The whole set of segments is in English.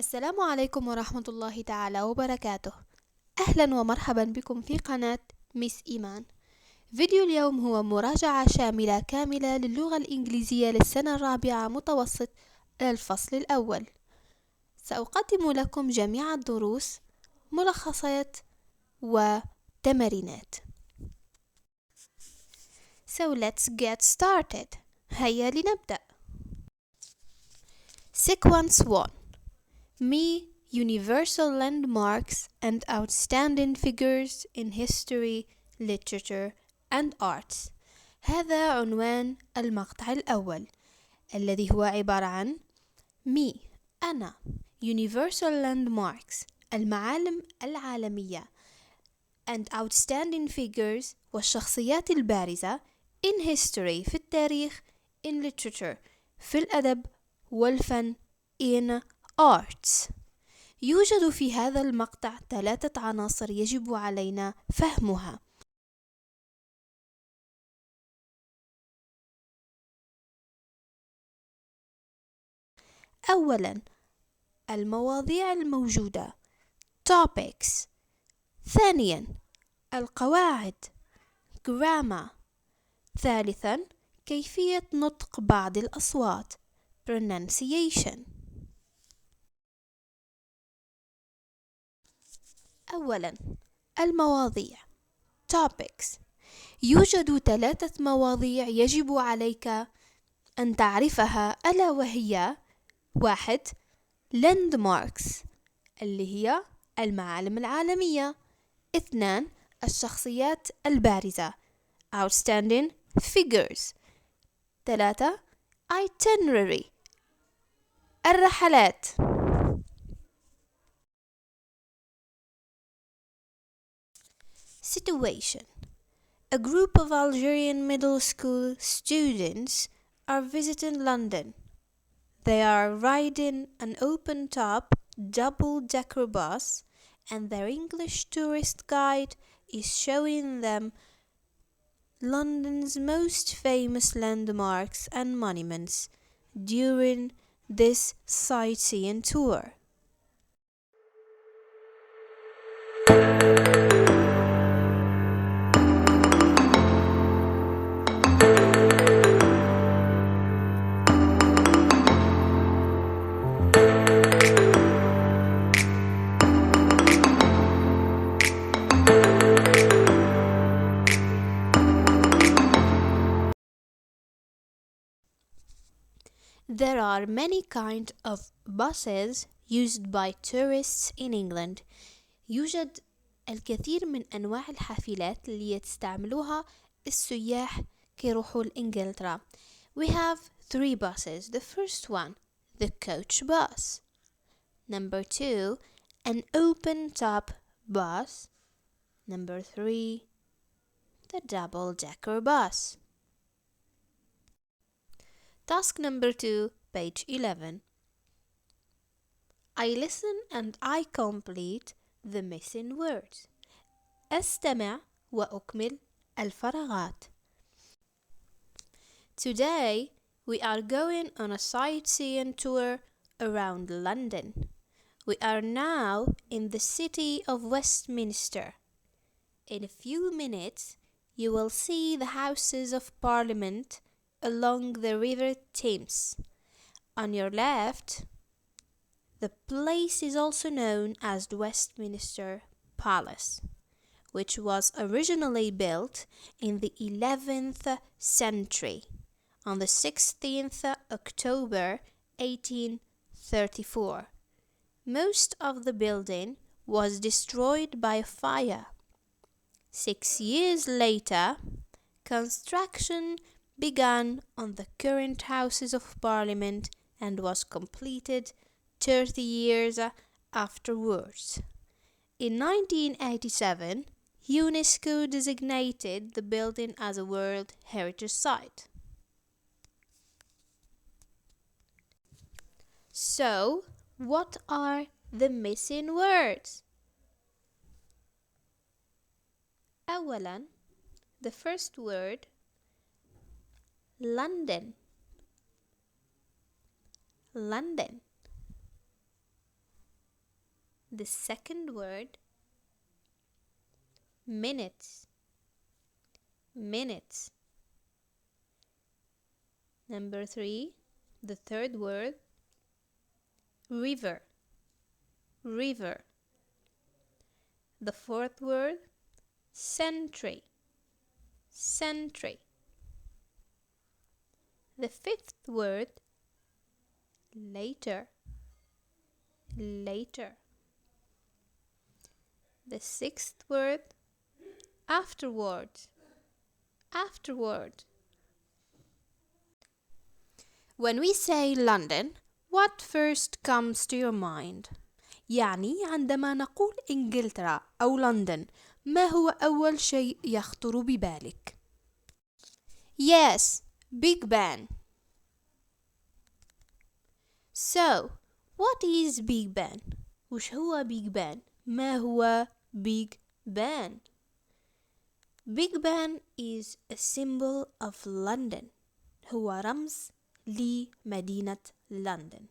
السلام عليكم ورحمة الله تعالى وبركاته. أهلا ومرحبا بكم في قناة ميس إيمان. فيديو اليوم هو مراجعة شاملة كاملة للغة الإنجليزية للسنة الرابعة متوسط الفصل الأول. سأقدم لكم جميع الدروس، ملخصات وتمرينات. So let's get started. هيا لنبدأ. Sequence 1. Universal landmarks and outstanding figures in history, literature and arts. هذا عنوان المقطع الأول الذي هو عبارة عن أنا Universal landmarks المعالم العالمية and outstanding figures والشخصيات البارزة in history في التاريخ in literature في الأدب والفن in arts. يوجد في هذا المقطع 3 عناصر يجب علينا فهمها. أولا، المواضيع الموجودة topics. ثانيا، القواعد grammar. ثالثا، كيفية نطق بعض الأصوات pronunciation. أولا، المواضيع topics. يوجد 3 مواضيع يجب عليك أن تعرفها، ألا وهي 1. landmarks اللي هي المعالم العالمية. 2. الشخصيات البارزة outstanding figures. 3. itinerary الرحلات. Situation. A group of Algerian middle school students are visiting London. They are riding an open-top double-decker bus, and their English tourist guide is showing them London's most famous landmarks and monuments during this sightseeing tour. There are many kinds of buses used by tourists in England. يوجد الكثير من أنواع الحافلات اللي تستعملوها السياح كي يروحوا لإنجلترا. We have 3 buses. The first one, the coach bus. Number 2, an open-top bus. Number 3, the double-decker bus. Task number 2, page 11. I listen and I complete the missing words. أستمع وأكمل الفراغات. Today we are going on a sightseeing tour around London. We are now in the city of Westminster. In a few minutes you will see the Houses of Parliament along the River Thames. On your left, the place is also known as the Westminster Palace, which was originally built in the 11th century on the 16th October 1834. Most of the building was destroyed by fire. 6 years later, construction began on the current Houses of Parliament and was completed 30 years afterwards. In 1987, UNESCO designated the building as a World Heritage Site. So, what are the missing words? أولاً, the first word London. London. The second word, minutes. Minutes. Number 3, the third word, river. River. The fourth word, century. Century. The fifth word, later. Later. The sixth word, afterward. Afterward. When we say London, what first comes to your mind? يعني عندما نقول إنجلترا أو لندن، ما هو أول شيء يخطر ببالك؟ Yes, Big Ben. So, what is Big Ben? وش هو Big Ben؟ ما هو Big Ben? Big Ben is a symbol of London. هو رمز لمدينة لندن.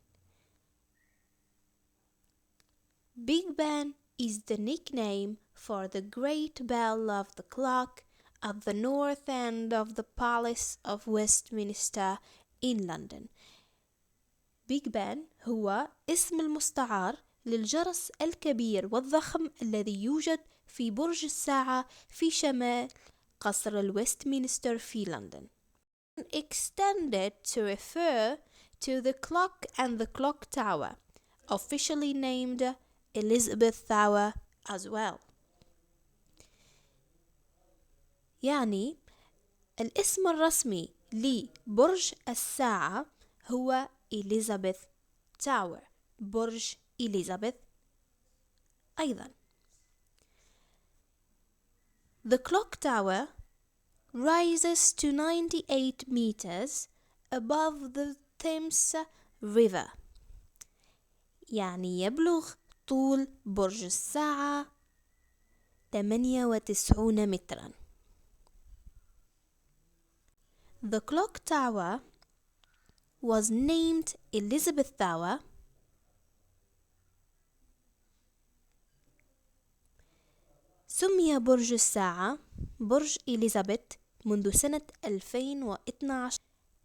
Big Ben is the nickname for the great bell of the clock at the north end of the Palace of Westminster in London. Big Ben هو اسم المستعار للجرس الكبير والضخم الذي يوجد في برج الساعة في شمال قصر الويستمينستر في لندن. Extended to refer to the clock and the clock tower, officially named Elizabeth Tower as well. يعني الاسم الرسمي لبرج الساعة هو إليزابيث تاور، برج إليزابيث أيضا. The clock tower rises to 98 meters above the Thames River. يعني يبلغ طول برج الساعة 98 مترا. The clock tower was named Elizabeth Tower سمي برج الساعة برج إليزابيث منذ سنة 2012.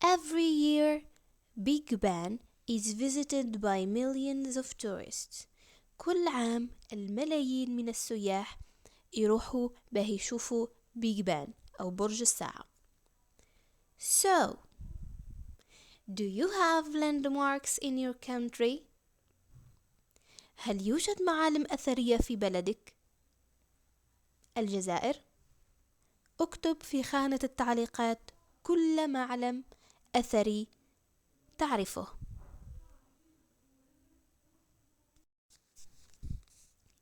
Every year, Big Ben is visited by millions of tourists. كل عام الملايين من السياح يروحوا به يشوفوا بيج بان أو برج الساعة. So, do you have landmarks in your country? هل يوجد معالم أثرية في بلدك؟ الجزائر؟ اكتب في خانة التعليقات كل معلم أثري تعرفه.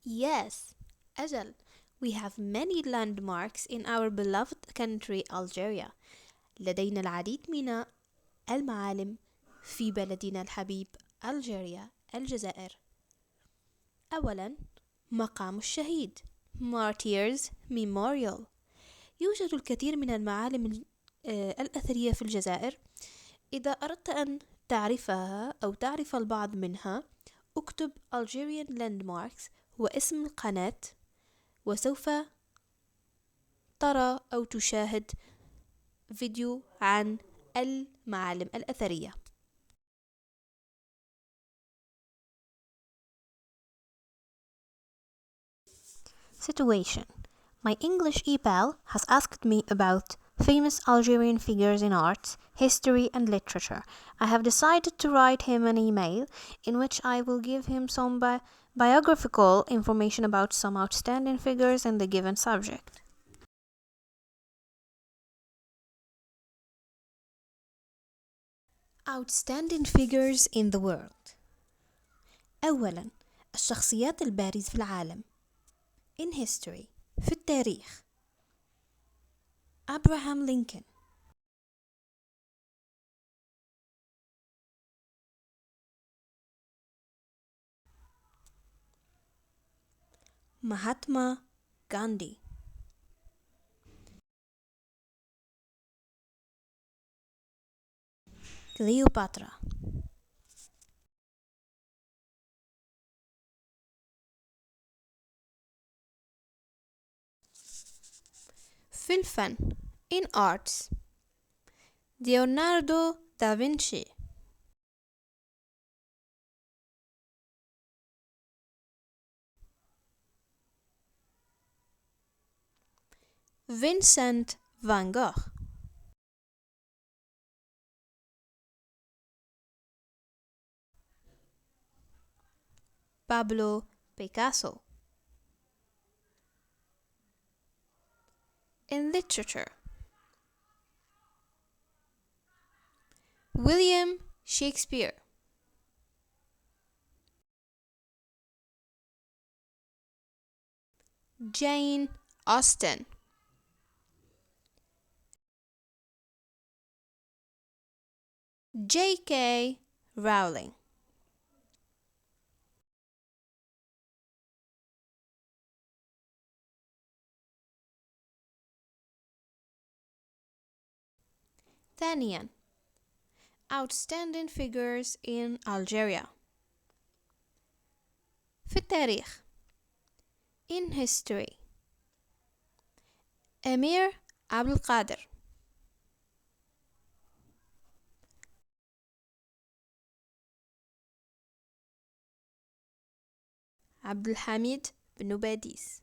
Yes, أجل. We have many landmarks in our beloved country Algeria. لدينا العديد من المعالم في بلدنا الحبيب ألجيريا الجزائر. أولا، مقام الشهيد Martyrs Memorial. يوجد الكثير من المعالم الأثرية في الجزائر. إذا أردت أن تعرفها أو تعرف البعض منها، اكتب Algerian Landmarks واسم القناة، وسوف ترى أو تشاهد فيديو عن المعالم الأثرية. Situation. My English e-pal has asked me about famous Algerian figures in arts, history and literature. I have decided to write him an email in which I will give him some biographical information about some outstanding figures in the given subject. Outstanding figures in the world. أولاً، الشخصيات البارزة في العالم. In history، في التاريخ. Abraham Lincoln. Mahatma Gandhi. Cleopatra. في الفن in arts. ليوناردو دافنشي. فينسنت فان جوخ. بابلو بيكاسو. In literature, William Shakespeare. Jane Austen. J.K. Rowling. ثانيا outstanding figures in Algeria. في التاريخ in history أمير عبد القادر. عبد الحميد بن باديس.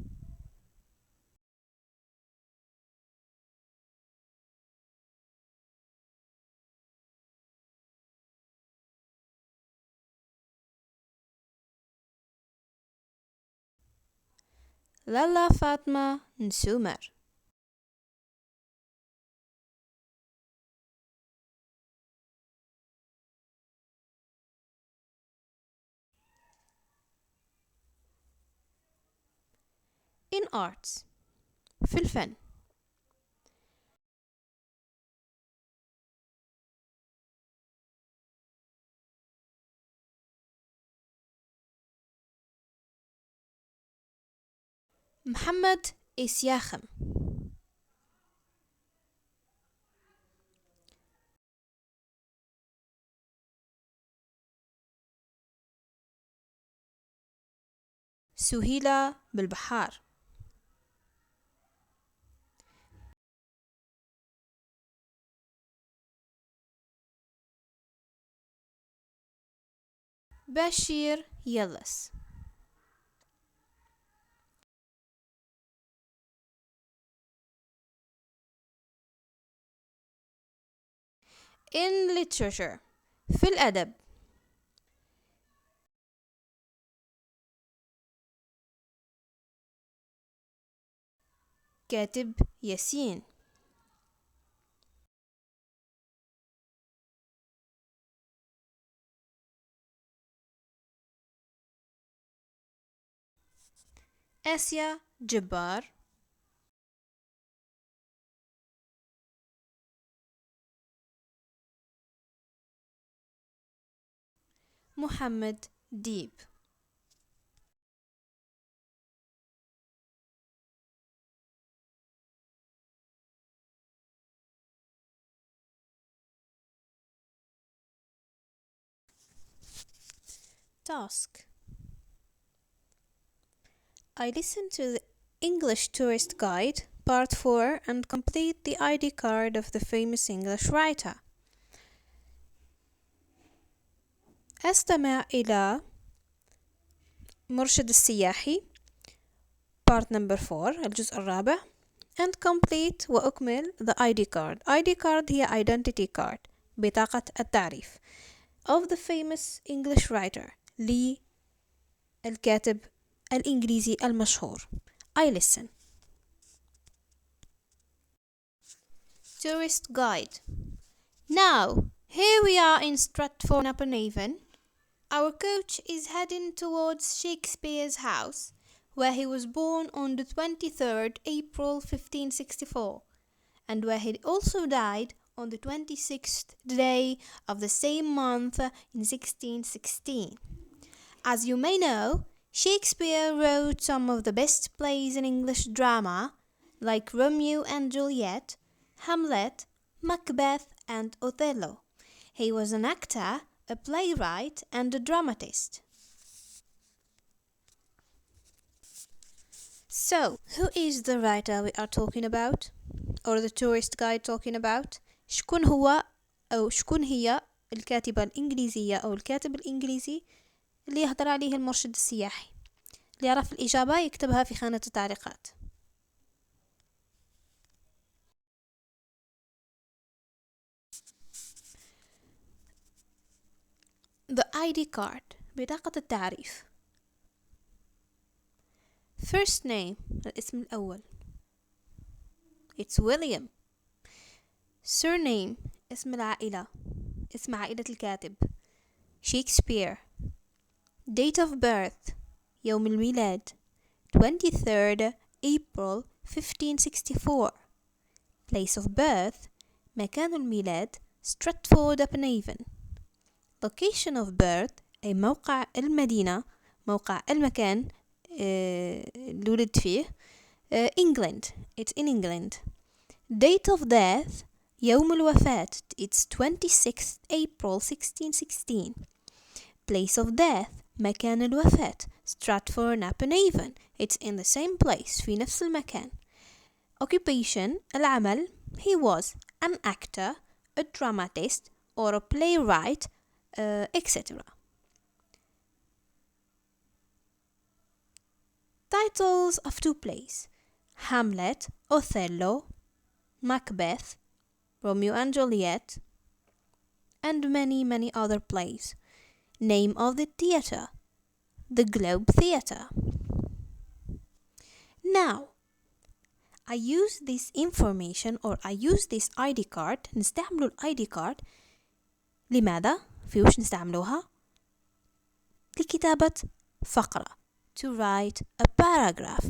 لالا فاطمة نسومر. in arts في الفن محمد إسياخم. سهيلة بالبحار. بشير يلس. in literature في الأدب كاتب ياسين. آسيا جبار. محمد ديب. Task. I listen to the English Tourist Guide, part 4, and complete the ID card of the famous English writer. أستمع إلى مرشد السياحي part number 4 الجزء الرابع and complete وأكمل the ID card. ID card هي identity card بطاقة التعريف of the famous English writer للكاتب الإنجليزي المشهور. I listen. Tourist Guide. Now, here we are in Stratford-upon-Avon. Our coach is heading towards Shakespeare's house, where he was born on the 23rd April 1564, and where he also died on the 26th day of the same month in 1616. As you may know, Shakespeare wrote some of the best plays in English drama, like Romeo and Juliet, Hamlet, Macbeth, and Othello. He was an actor, a playwright, and a dramatist. So, who is the writer we are talking about? or the tourist guide talking about. شكون هو أو شكون هي الكاتبة الإنجليزية أو الكاتب الإنجليزي اللي يهدر عليه المرشد السياحي؟ اللي يعرف الإجابة يكتبها في خانة التعليقات. The ID card، بطاقة التعريف. First name، الاسم الأول. It's William. Surname، اسم العائلة، اسم عائلة الكاتب. Shakespeare. Date of birth، يوم الميلاد. 23rd April 1564. Place of birth، مكان الميلاد Stratford-upon-Avon. Location of birth، أي موقع المدينة، موقع المكان اللي ولد فيه. England، it's in England. Date of death، يوم الوفاة، it's 26th April 1616. Place of death، مكان الوفاة Stratford-upon-Avon، it's in the same place، في نفس المكان. Occupation، العمل، he was an actor, a dramatist, or a playwright, etc. Titles of two plays: Hamlet, Othello, Macbeth, Romeo and Juliet, and many other plays. Name of the theatre: the Globe Theatre. Now, I use this information or I use this ID card. نستعمل ال ID card لماذا؟ في وش نستعملوها؟ لكتابة فقرة. To write a paragraph.